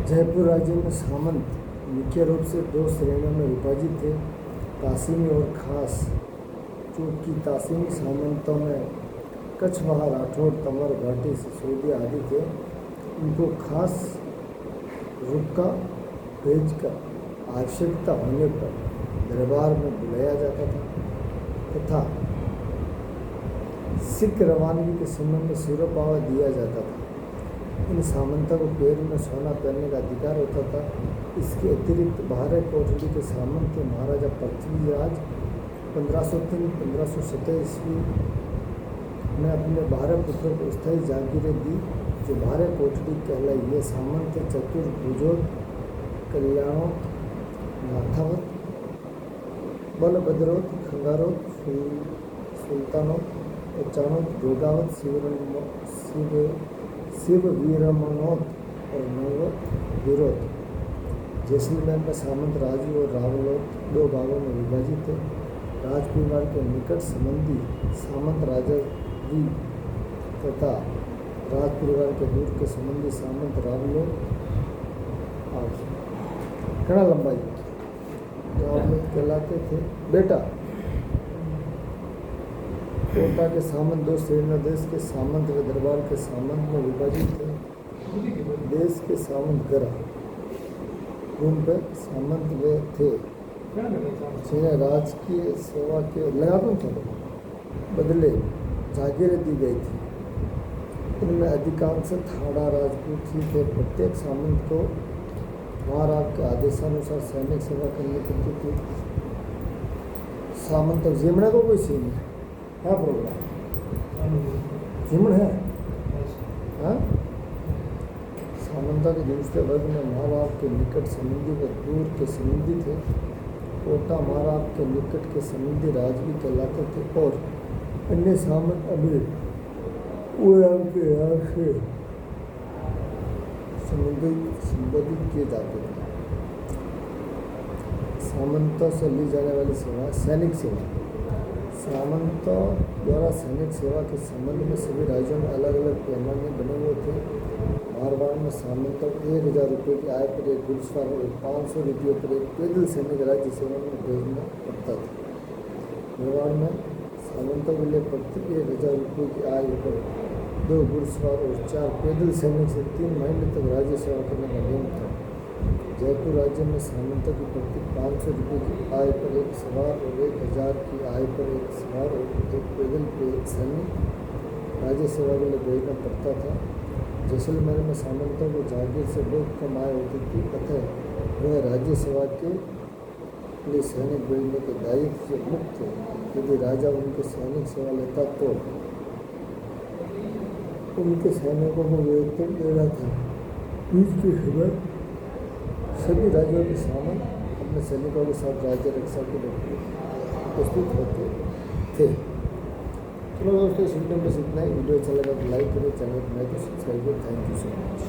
जयपुर राज्य में सामंत मुख्य रूप से दो श्रेणियों में विभाजित थे, तासीमी और खास। चूंकि तासीमी सामंतों में कछवाहा, राठौड़, तंवर, भाटी, सिसोदिया आदि थे, उनको खास रुका भेजकर आवश्यकता होने पर दरबार में बुलाया जाता था तथा सिख रवानगी के संबंध में सिरोपावा दिया जाता था। इन सामंतों को पैर में सोना पहनने का अधिकार होता था। इसके अतिरिक्त 12 कोठड़ी के सामंत थे महाराजा पृथ्वीराज। 1503-1527 ईस्वी में अपने 12 पुत्रों को स्थायी जागीरें दी, जो 12 कोठड़ी कहलाई। ये सामंत चतुर्भुजोत, कल्याणोत, नाथावत, बलभद्रोत, खंगारोत, सुल्तानोत, उच्चानोत, भोगावत, शिव वीरमनोत और नवोत वीरोत। जैसलमेर में सामंत राजू और रावलोत 2 भागों में विभाजित थे। राजकुमार के निकट संबंधी सामंत राजाजी तथा राजपरिवार के दूर के संबंधी सामंत रावलोत। घना लंबाई रावलोत कहलाते थे। बेटा कोटा के सामंत 2 श्रेणियों, देश के सामंत व दरबार के सामंत में विभाजित थे। देश के सामंत गरा रूम पे सामंत वे थे जिन्हें राजकीय सेवा के बदले जागीरें दी गई थी। इनमें अधिकांश थाड़ा राजपूत ही थे। प्रत्येक सामंत को महाराज के आदेशानुसार सैनिक सेवा करनी पड़ती थी। सामंत जीमड़ा को कोई सीन है क्या प्रोग्राम जीमण है। हाँ, सामंता के दूसरे वर्ग में माँ बाप के निकट संबंधी व दूर के संबंधी थे। कोटा माँ बाप के निकट के संबंधी राजवी कहलाते थे और अन्य सामंत अमीर के यहाँ से संबोधित किए जाते थे। सामंतों से ली जाने वाली सेवा, सैनिक सेवा। सामंतों द्वारा सैनिक सेवा के संबंध में सभी राज्यों में अलग अलग पैमाने बने हुए थे। मारवाड़ में सामंतों को 1000 रुपये की आय पर एक घुड़सवार और 500 रुपये पर एक पैदल सैनिक राज्य सेवा में भेजना पड़ता था। मेवाड़ में सामंतों के लिए प्रति 1000 रुपये की आय पर 2 घुड़सवार और 4 पैदल सैनिक से 3 महीने तक राज्य सेवा करने का नियम था। जयपुर राज्य में सामंतों की प्रति 500 रुपये की आय पर एक सवार और 1000 की आय पर एक सवार और एक पैदल सैनिक राज्य सेवा के लिए भेजना पड़ता था। जैसलमेर में सामंतों को जागीर से बहुत कम आय होती थी, अतः वह राज्य सेवा के लिए सैनिक भेजने के दायित्व से मुक्त थे। यदि राजा उनके सैनिक सेवा लेता तो उनके सैनिकों को वेतन देना था। बीच के समय सभी राज्यों के सामंत अपने सैनिकों के साथ राज्य रक्षा के लिए उपस्थित होते थे। चलो दोस्तों, इस वीडियो में इतना ही। वीडियो अच्छा लगा तो लाइक करें, चैनल को सब्सक्राइब करें। Thank you so much.